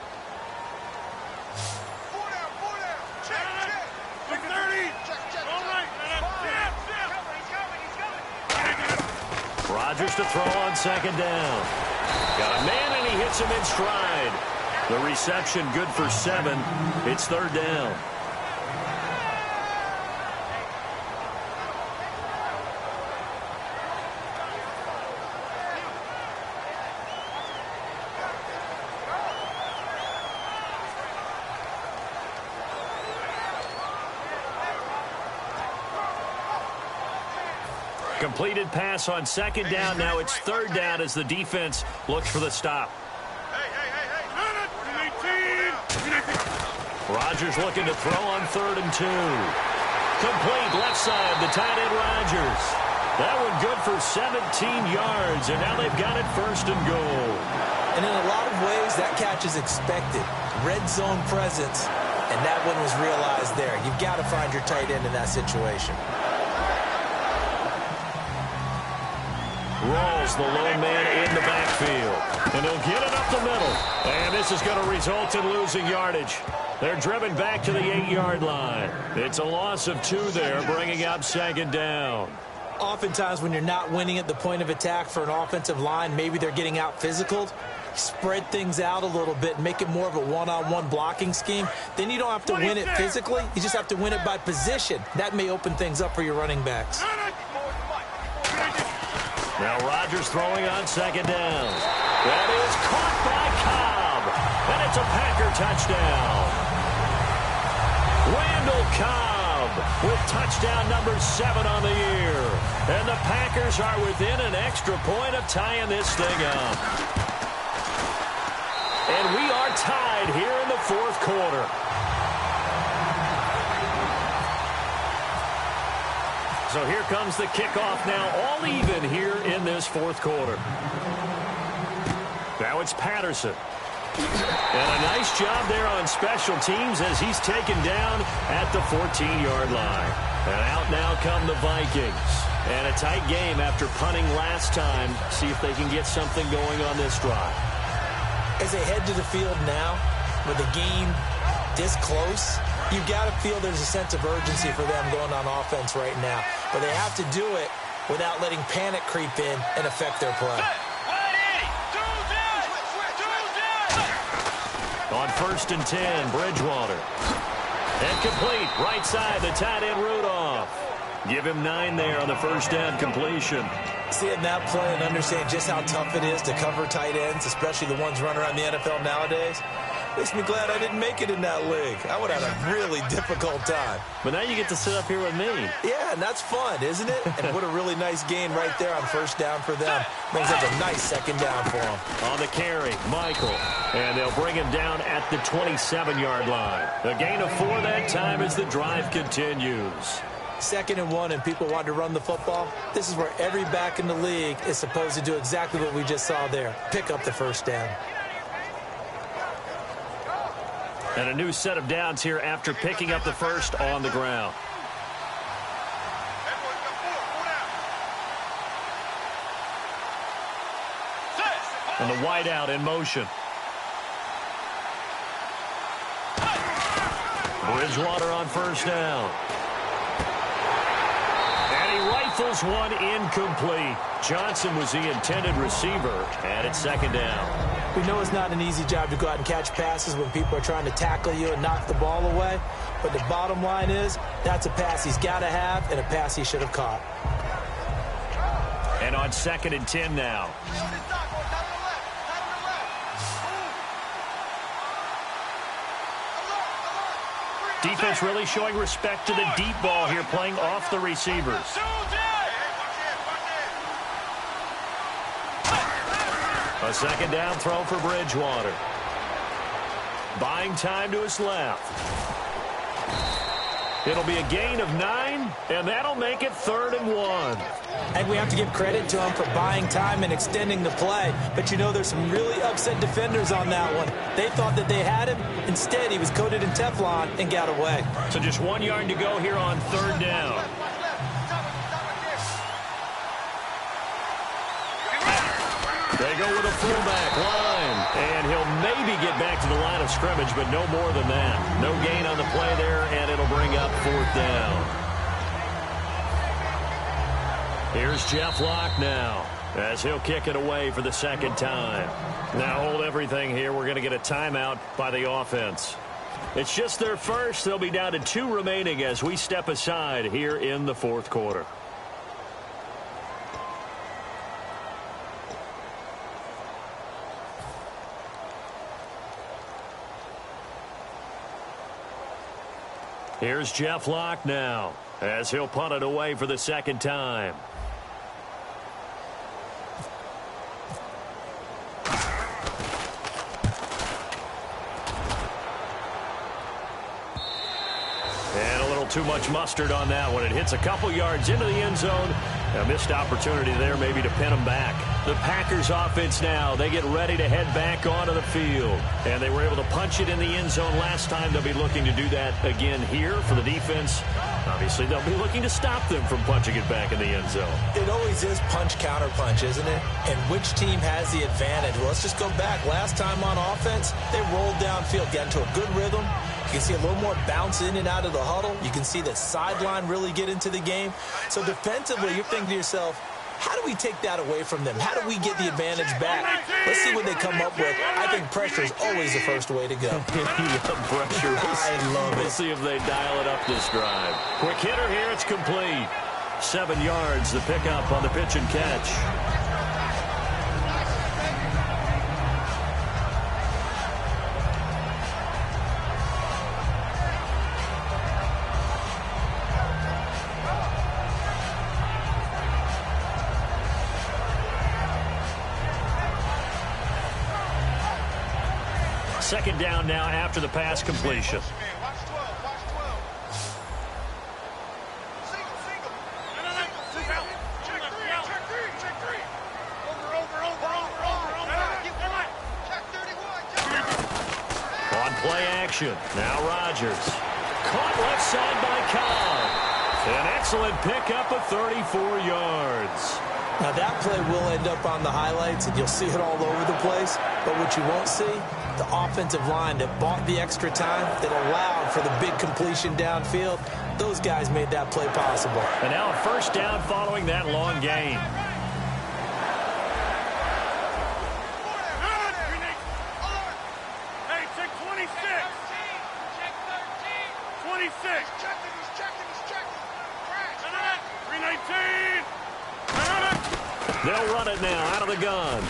Rodgers to throw on second down. Got a man, and he hits him in stride. The reception good for 7. It's third down. Completed pass on second down. Now it's third down as the defense looks for the stop. Rodgers looking to throw on 3rd and 2. Complete left side, the tight end Rodgers. That one good for 17 yards, and now they've got it 1st and goal. And in a lot of ways, that catch is expected. Red zone presence, and that one was realized there. You've got to find your tight end in that situation. Rolls the lone man in the backfield. And he'll get it up the middle. And this is going to result in losing yardage. They're driven back to the 8-yard line. It's a loss of 2 there, bringing up second down. Oftentimes when you're not winning at the point of attack for an offensive line, maybe they're getting out physical. Spread things out a little bit and make it more of a one-on-one blocking scheme. Then you don't have to win it physically. You just have to win it by position. That may open things up for your running backs. Now Rodgers throwing on second down. That is caught by Cobb. And it's a Packer touchdown. Randall Cobb with touchdown number 7 on the year. And the Packers are within an extra point of tying this thing up. And we are tied here in the 4th quarter. So here comes the kickoff now, all even here in this 4th quarter. Now it's Patterson. And a nice job there on special teams as he's taken down at the 14-yard line. And out now come the Vikings. And a tight game after punting last time. See if they can get something going on this drive. As they head to the field now, with the game this close, you've got to feel there's a sense of urgency for them going on offense right now. But they have to do it without letting panic creep in and affect their play. On 1st and 10, Bridgewater. And complete, right side, the tight end Rudolph. Give him 9 there on the first down completion. Seeing that play and understand just how tough it is to cover tight ends, especially the ones running around the NFL nowadays, makes me glad I didn't make it in that league. I would have had a really difficult time. But now you get to sit up here with me. Yeah, and that's fun, isn't it? And what a really nice gain right there on first down for them. Brings up a nice second down for them. On the carry, Michael. And they'll bring him down at the 27-yard line. A gain of 4 that time as the drive continues. 2nd and 1, and people want to run the football. This is where every back in the league is supposed to do exactly what we just saw there. Pick up the first down. And a new set of downs here after picking up the first on the ground. And the wideout in motion. Bridgewater on first down. And he rifles one incomplete. Johnson was the intended receiver, and it's second down. We know it's not an easy job to go out and catch passes when people are trying to tackle you and knock the ball away. But the bottom line is, that's a pass he's got to have and a pass he should have caught. And on 2nd and 10 now. Defense really showing respect to the deep ball here, playing off the receivers. A second down throw for Bridgewater. Buying time to his left. It'll be a gain of 9, and that'll make it 3rd and 1. And we have to give credit to him for buying time and extending the play. But you know, there's some really upset defenders on that one. They thought that they had him. Instead, he was coated in Teflon and got away. So just 1 yard to go here on 3rd down. They go with a fullback line, and he'll maybe get back to the line of scrimmage, but no more than that. No gain on the play there, and it'll bring up 4th down. Here's Jeff Locke now, as he'll kick it away for the 2nd time. Now hold everything here. We're going to get a timeout by the offense. It's just their first. They'll be down to 2 remaining as we step aside here in the 4th quarter. Here's Jeff Locke now, as he'll punt it away for the 2nd time. And a little too much mustard on that one. It hits a couple yards into the end zone. A missed opportunity there maybe to pin them back. The Packers offense now, they get ready to head back onto the field. And they were able to punch it in the end zone last time. They'll be looking to do that again here for the defense. Obviously, they'll be looking to stop them from punching it back in the end zone. It always is punch-counter-punch, isn't it? And which team has the advantage? Well, let's just go back. Last time on offense, they rolled downfield, got into a good rhythm. You can see a little more bounce in and out of the huddle. You can see the sideline really get into the game. So defensively, you're thinking to yourself, how do we take that away from them? How do we get the advantage back? Let's see what they come up with. I think pressure is always the first way to go. Pressure. I love it. We'll see if they dial it up this drive. Quick hitter here. It's complete. 7 yards, the pickup on the pitch and catch. Second down now after the pass completion. Watch 12. Watch 12. Single. Check three. Over. Check 31. On play action. Now Rodgers. Caught left side by Cobb. An excellent pickup of 34 yards. Now that play will end up on the highlights, and you'll see it all over the place. But what you won't see, the offensive line that bought the extra time, that allowed for the big completion downfield, those guys made that play possible. And now a first down following that long gain. Hey, check 26. Check 13. 26. He's checking. Crash. 319. They'll run it now out of the gun.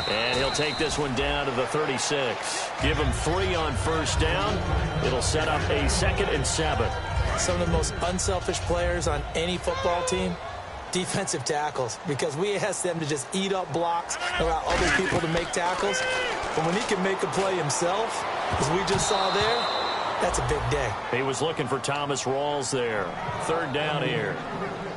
And he'll take this one down to the 36. Give him 3 on first down. It'll set up a 2nd and 7. Some of the most unselfish players on any football team, defensive tackles, because we ask them to just eat up blocks, allow other people to make tackles. But when he can make a play himself, as we just saw there, that's a big day. He was looking for Thomas Rawls there. 3rd down here.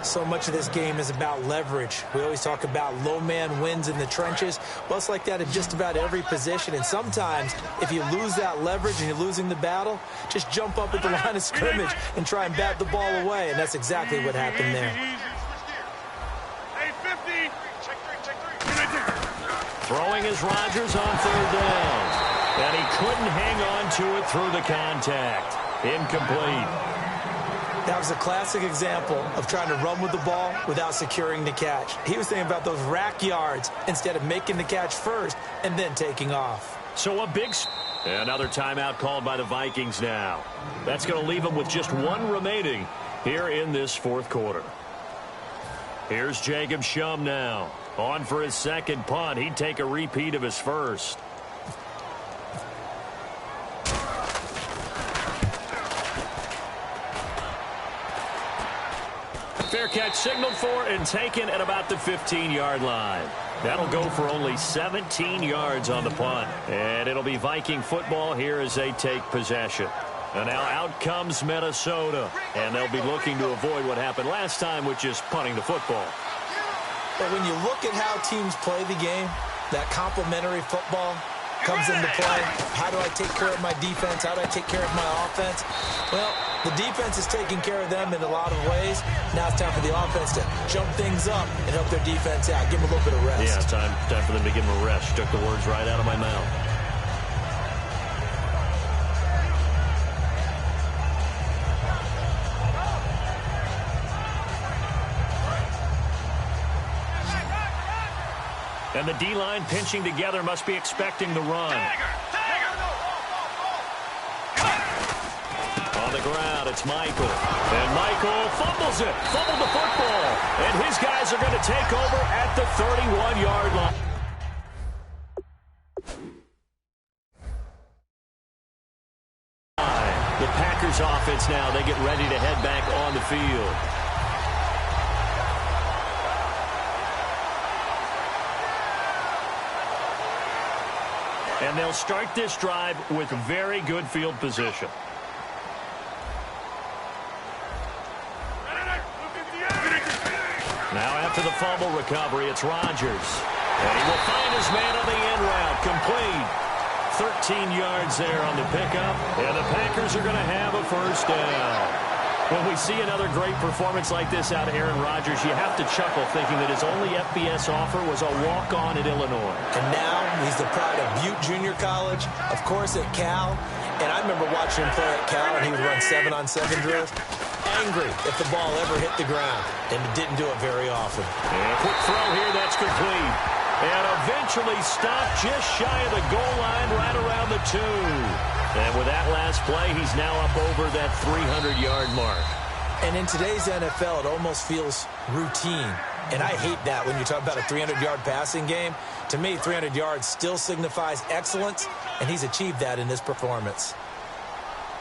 So much of this game is about leverage. We always talk about low man wins in the trenches. Well, it's like that in just about every position. And sometimes, if you lose that leverage and you're losing the battle, just jump up at the line of scrimmage and try and bat the ball away. And that's exactly what happened there. Hey, 50. Check 3. Throwing is Rodgers on 3rd down. And he couldn't hang on to it through the contact. Incomplete. That was a classic example of trying to run with the ball without securing the catch. He was thinking about those rack yards instead of making the catch first and then taking off. So a big... Another timeout called by the Vikings now. That's going to leave them with just 1 remaining here in this 4th quarter. Here's Jacob Shum now. On for his 2nd punt. He'd take a repeat of his first. Fair catch signaled for and taken at about the 15-yard line. That'll go for only 17 yards on the punt. And it'll be Viking football here as they take possession. And now out comes Minnesota. And they'll be looking to avoid what happened last time, which is punting the football. But when you look at how teams play the game, that complementary football comes into play. How do I take care of my defense? How do I take care of my offense? Well, The defense is taking care of them in a lot of ways. Now it's time for the offense to jump things up and help their defense out. Give them a little bit of rest. Yeah, time for them to give them a rest. Took the words right out of my mouth. And the D-line pinching together must be expecting the run. On the ground, it's Michael. And Michael fumbles it. Fumbled the football. And his guys are going to take over at the 31-yard line. The Packers offense now, they get ready to head back on the field. And they'll start this drive with very good field position. Now after the fumble recovery, it's Rodgers. And he will find his man on the end route. Complete. 13 yards there on the pickup. And the Packers are going to have a first down. When we see another great performance like this out of Aaron Rodgers, you have to chuckle thinking that his only FBS offer was a walk-on at Illinois. And now he's the pride of Butte Junior College, of course at Cal. And I remember watching him play at Cal, and he would run 7-on-7 drills. Angry if the ball ever hit the ground, and didn't do it very often. And a quick throw here, that's complete. And eventually stopped just shy of the goal line right around the 2. And with that last play, he's now up over that 300-yard mark. And in today's NFL, it almost feels routine. And I hate that when you talk about a 300-yard passing game. To me, 300 yards still signifies excellence, and he's achieved that in this performance.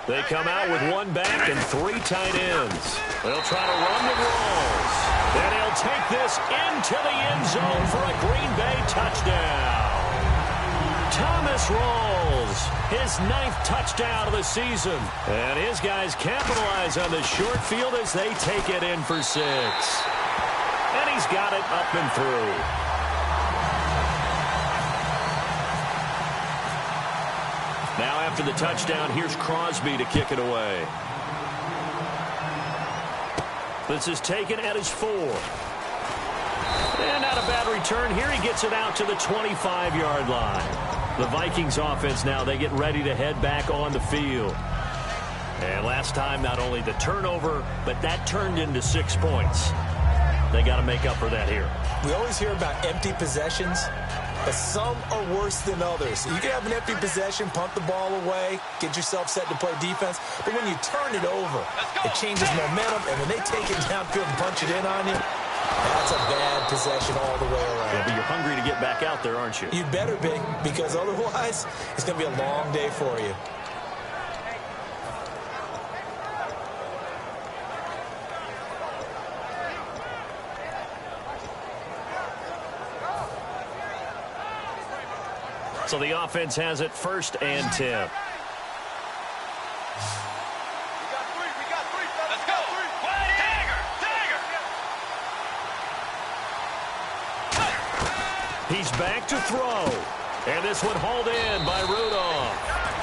They come out with one back and 3 tight ends. They'll try to run the Rawls. And he'll take this into the end zone for a Green Bay touchdown. Thomas Rawls, his 9th touchdown of the season. And his guys capitalize on the short field as they take it in for 6. And he's got it up and through. Now after the touchdown, here's Crosby to kick it away. This is taken at his 4. And not a bad return here. He gets it out to the 25-yard line. The Vikings offense now, they get ready to head back on the field. And last time, not only the turnover, but that turned into 6 points. They got to make up for that here. We always hear about empty possessions, but some are worse than others. You can have an empty possession, punt the ball away, get yourself set to play defense, but when you turn it over, it changes momentum, and when they take it downfield and punch it in on you, that's a bad possession all the way around. Yeah, but you're hungry to get back out there, aren't you? You better be, because otherwise, it's going to be a long day for you. So the offense has it 1st and 10. We got 3. Let's go. Dagger. He's back to throw. And this one hauled in by Rudolph.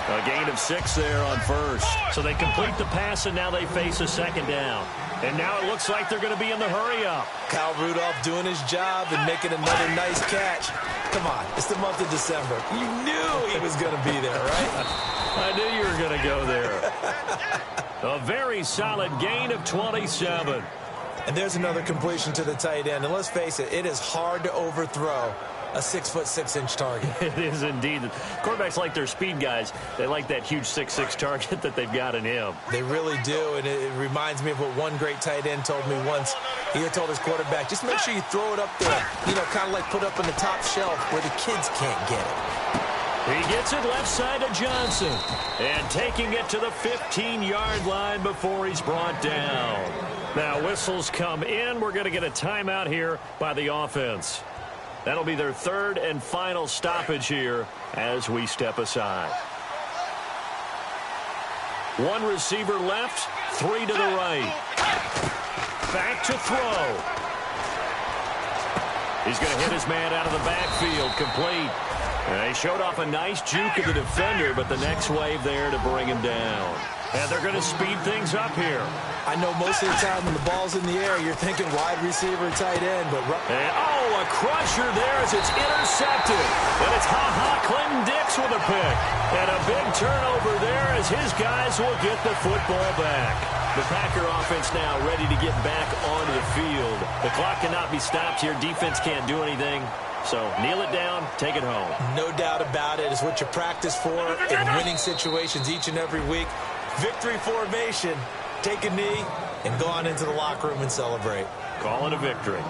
A gain of 6 there on 1st. So they complete the pass, and now they face a 2nd down. And now it looks like they're going to be in the hurry-up. Kyle Rudolph doing his job and making another nice catch. Come on, it's the month of December. You knew he was going to be there, right? I knew you were going to go there. A very solid gain of 27. And there's another completion to the tight end. And let's face it, it is hard to overthrow a 6'6" target. It is indeed. Quarterbacks like their speed guys. They like that huge 6'6" target that they've got in him. They really do, and it reminds me of what one great tight end told me once. He had told his quarterback, just make sure you throw it up there, kind of like put up on the top shelf where the kids can't get it. He gets it left side to Johnson. And taking it to the 15-yard line before he's brought down. Now whistles come in. We're going to get a timeout here by the offense. That'll be their 3rd and final stoppage here as we step aside. 1 receiver left, 3 to the right. Back to throw. He's going to hit his man out of the backfield, complete. He showed off a nice juke of the defender, but the next wave there to bring him down. And they're going to speed things up here. I know most of the time when the ball's in the air, you're thinking wide receiver, tight end. But and, oh, a crusher there as it's intercepted. And it's Clinton Dix with a pick. And a big turnover there as his guys will get the football back. The Packer offense now ready to get back onto the field. The clock cannot be stopped here. Defense can't do anything. So kneel it down, take it home. No doubt about it. It's what you practice for in winning situations each and every week. Victory formation. Take a knee and go on into the locker room and celebrate. Call it a victory.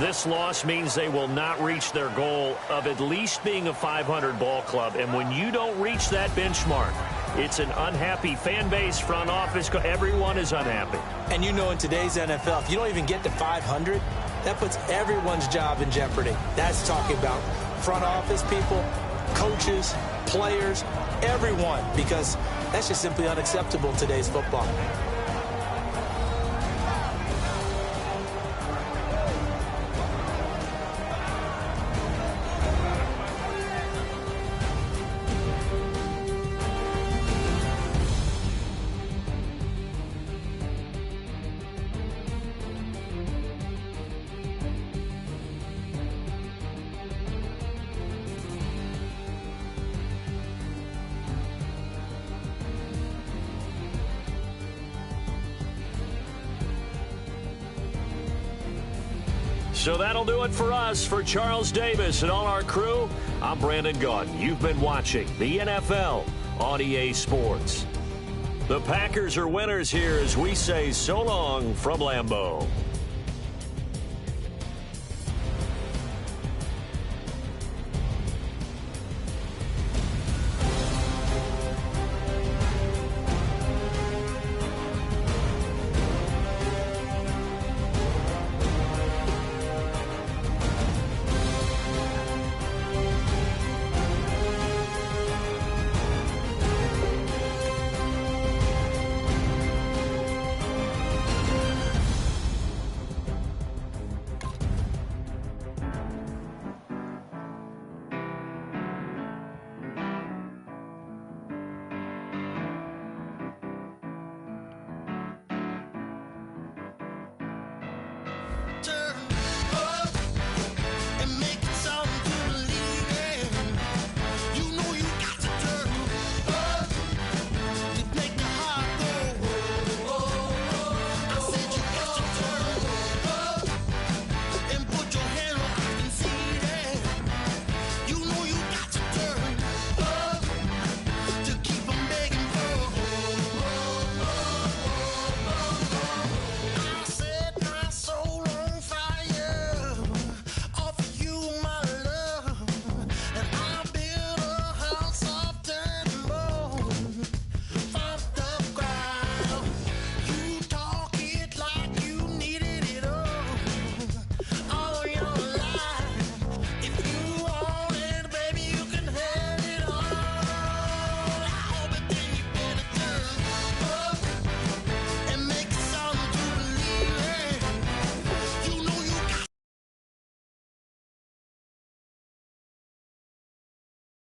This loss means they will not reach their goal of at least being a 500 ball club. And when you don't reach that benchmark, it's an unhappy fan base, front office. Everyone is unhappy. And you know in today's NFL, if you don't even get to 500, that puts everyone's job in jeopardy. That's talking about front office people, coaches, players, everyone, because that's just simply unacceptable in today's football. So that'll do it for us. For Charles Davis and all our crew, I'm Brandon Gaudin. You've been watching the NFL on EA Sports. The Packers are winners here as we say so long from Lambeau.